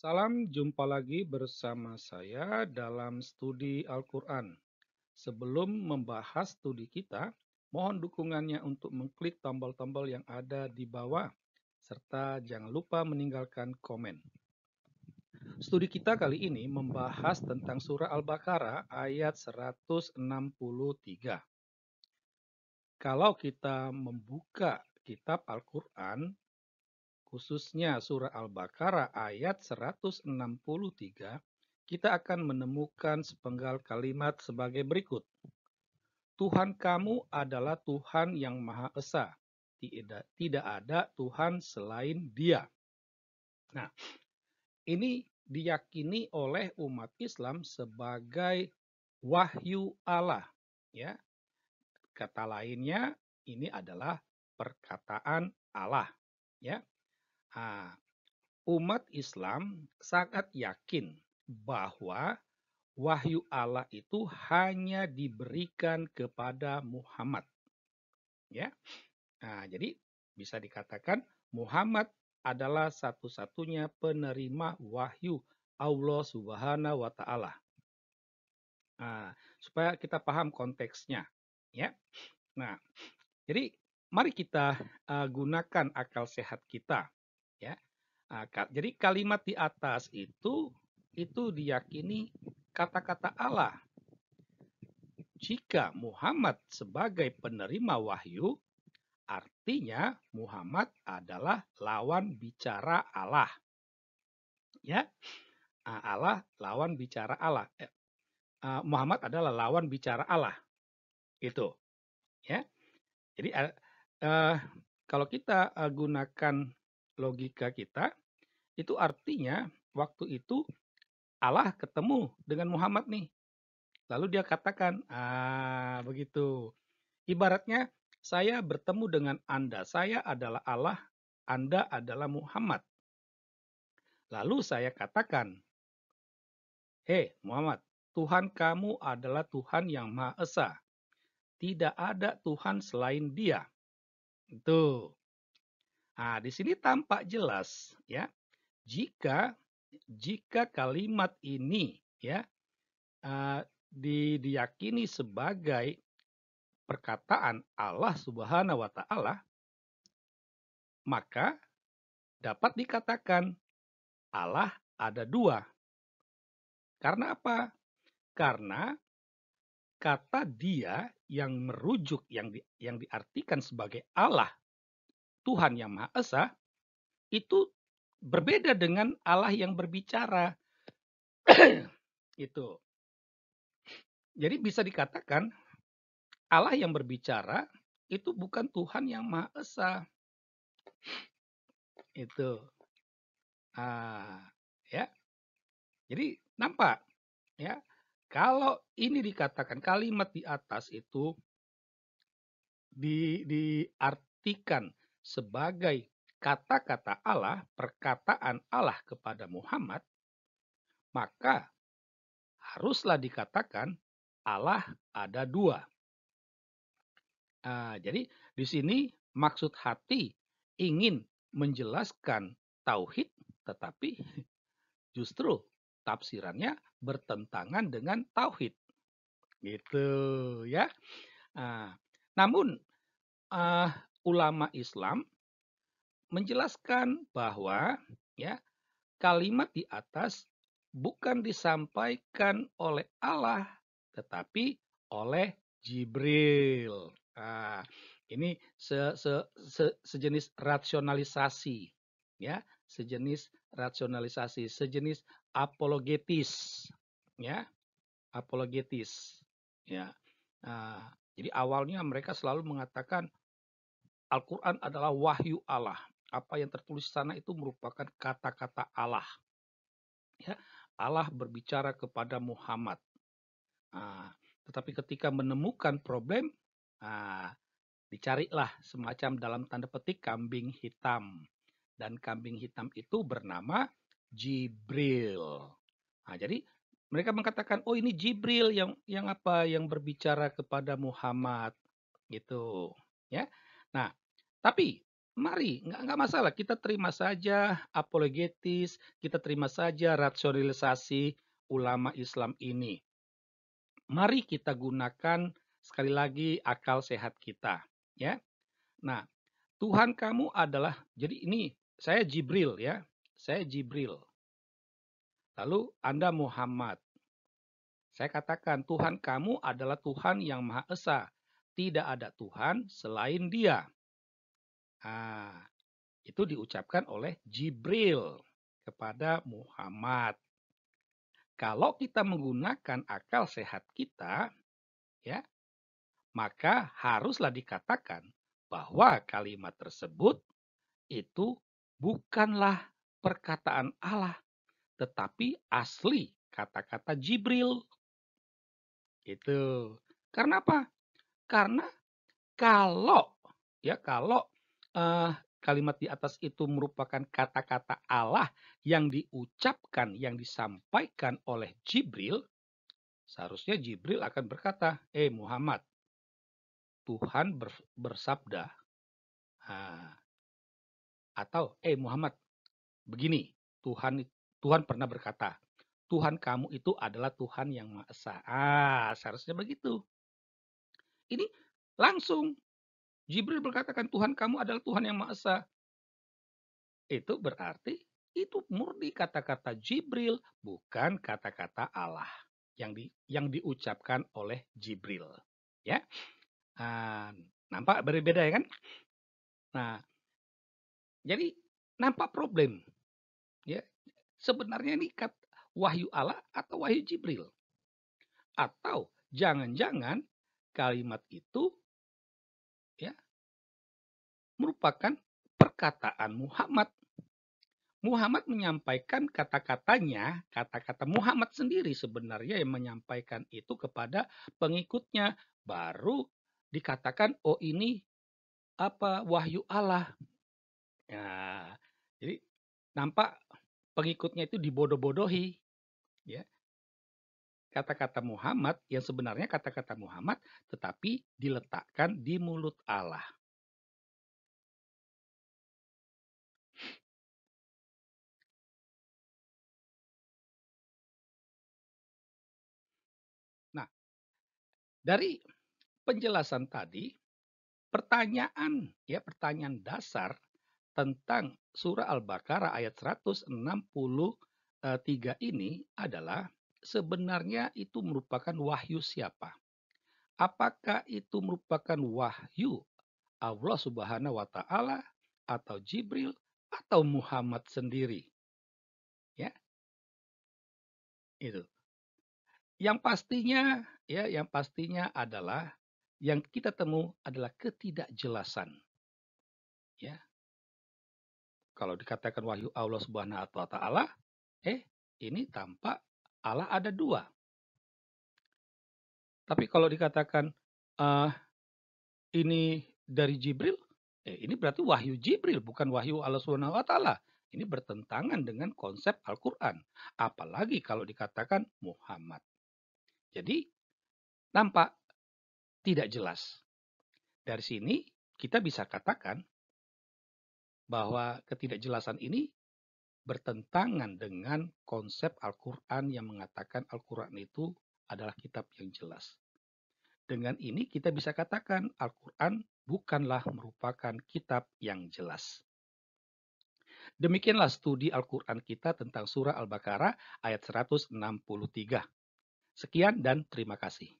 Salam jumpa lagi bersama saya dalam studi Al-Quran. Sebelum membahas studi kita, mohon dukungannya untuk mengklik tombol-tombol yang ada di bawah, serta jangan lupa meninggalkan komen. Studi kita kali ini membahas tentang surah Al-Baqarah ayat 163. Kalau kita membuka kitab Al-Quran, khususnya surah Al-Baqarah ayat 163, kita akan menemukan sepenggal kalimat sebagai berikut. Tuhan kamu adalah Tuhan yang Maha Esa. Tidak ada Tuhan selain Dia. Nah, ini diyakini oleh umat Islam sebagai wahyu Allah. Ya, kata lainnya ini adalah perkataan Allah. Ya, umat Islam sangat yakin bahwa wahyu Allah itu hanya diberikan kepada Muhammad. Ya, jadi bisa dikatakan Muhammad adalah satu-satunya penerima wahyu Allah Subhanahu wa Ta'ala. Supaya kita paham konteksnya, ya. Nah, jadi mari kita gunakan akal sehat kita, ya. Jadi kalimat di atas itu diyakini kata-kata Allah. Jika Muhammad sebagai penerima wahyu, artinya Muhammad adalah lawan bicara Allah. Ya, Allah lawan bicara Allah. Muhammad adalah lawan bicara Allah. Itu, ya. Jadi kalau kita gunakan logika kita, itu artinya waktu itu Allah ketemu dengan Muhammad nih. Lalu dia katakan, begitu. Ibaratnya saya bertemu dengan Anda, saya adalah Allah, Anda adalah Muhammad. Lalu saya katakan, hei Muhammad, Tuhan kamu adalah Tuhan yang Maha Esa. Tidak ada Tuhan selain Dia. Itu. Di sini tampak jelas, ya, jika kalimat ini, ya, diyakini sebagai perkataan Allah Subhanahu wa Ta'ala, maka dapat dikatakan Allah ada dua. Karena apa? Karena kata Dia yang merujuk, yang diartikan sebagai Allah, Tuhan yang Maha Esa, itu berbeda dengan Allah yang berbicara. Itu. Jadi bisa dikatakan Allah yang berbicara itu bukan Tuhan yang Maha Esa. Itu. Ya. Jadi nampak, ya. Kalau ini dikatakan kalimat di atas itu diartikan sebagai kata-kata Allah, perkataan Allah kepada Muhammad, maka haruslah dikatakan Allah ada dua. Jadi di sini maksud hati ingin menjelaskan tauhid, tetapi justru tafsirannya bertentangan dengan tauhid. Gitu, ya. Namun ulama Islam menjelaskan bahwa, ya, kalimat di atas bukan disampaikan oleh Allah, tetapi oleh Jibril. Ini sejenis rasionalisasi, ya, sejenis apologetis, ya, apologetis, ya. Jadi awalnya mereka selalu mengatakan Al-Quran adalah wahyu Allah. Apa yang tertulis di sana itu merupakan kata-kata Allah. Ya, Allah berbicara kepada Muhammad. Tetapi ketika menemukan problem, dicarilah semacam dalam tanda petik kambing hitam. Dan kambing hitam itu bernama Jibril. Jadi mereka mengatakan, oh ini Jibril yang berbicara kepada Muhammad, gitu, ya. Nah, tapi Mari, nggak masalah. Kita terima saja apologetis, kita terima saja rasionalisasi ulama Islam ini. Mari kita gunakan sekali lagi akal sehat kita, ya. Nah, Tuhan kamu adalah, jadi ini saya Jibril ya, saya Jibril. Lalu Anda Muhammad. Saya katakan Tuhan kamu adalah Tuhan yang Maha Esa. Tidak ada Tuhan selain Dia. Nah, itu diucapkan oleh Jibril kepada Muhammad. Kalau kita menggunakan akal sehat kita, ya, maka haruslah dikatakan bahwa kalimat tersebut itu bukanlah perkataan Allah, tetapi asli kata-kata Jibril. Itu. Karena apa? Karena kalau kalau kalimat di atas itu merupakan kata-kata Allah yang diucapkan, yang disampaikan oleh Jibril, seharusnya Jibril akan berkata, Muhammad, Tuhan bersabda. Nah, atau Muhammad, begini, Tuhan pernah berkata, Tuhan kamu itu adalah Tuhan yang Maha Esa. Seharusnya begitu. Ini langsung Jibril berkatakan Tuhan kamu adalah Tuhan yang Maha Esa. Itu berarti itu murni kata-kata Jibril, bukan kata-kata Allah yang diucapkan oleh Jibril. Ya, nampak berbeda ya kan? Nah, jadi nampak problem. Ya, sebenarnya ini wahyu Allah atau wahyu Jibril? Atau jangan-jangan kalimat itu ya merupakan perkataan Muhammad. Muhammad menyampaikan kata-katanya, kata-kata Muhammad sendiri sebenarnya yang menyampaikan itu kepada pengikutnya. Baru dikatakan, oh ini wahyu Allah. Nah, jadi nampak pengikutnya itu dibodoh-bodohi. Ya. Kata-kata Muhammad yang sebenarnya kata-kata Muhammad tetapi diletakkan di mulut Allah. Nah, dari penjelasan tadi, pertanyaan dasar tentang surah Al-Baqarah ayat 163 ini adalah sebenarnya itu merupakan wahyu siapa? Apakah itu merupakan wahyu Allah Subhanahu wa taala atau Jibril atau Muhammad sendiri? Ya, itu. Yang pastinya adalah yang kita temu adalah ketidakjelasan. Ya. Kalau dikatakan wahyu Allah Subhanahu wa taala, ini tampak Allah ada dua. Tapi kalau dikatakan ini dari Jibril, ini berarti wahyu Jibril, bukan wahyu Allah Subhanahu wa taala. Ini bertentangan dengan konsep Al-Qur'an. Apalagi kalau dikatakan Muhammad. Jadi nampak tidak jelas. Dari sini kita bisa katakan bahwa ketidakjelasan ini bertentangan dengan konsep Al-Qur'an yang mengatakan Al-Qur'an itu adalah kitab yang jelas. Dengan ini kita bisa katakan Al-Qur'an bukanlah merupakan kitab yang jelas. Demikianlah studi Al-Qur'an kita tentang surah Al-Baqarah ayat 163. Sekian dan terima kasih.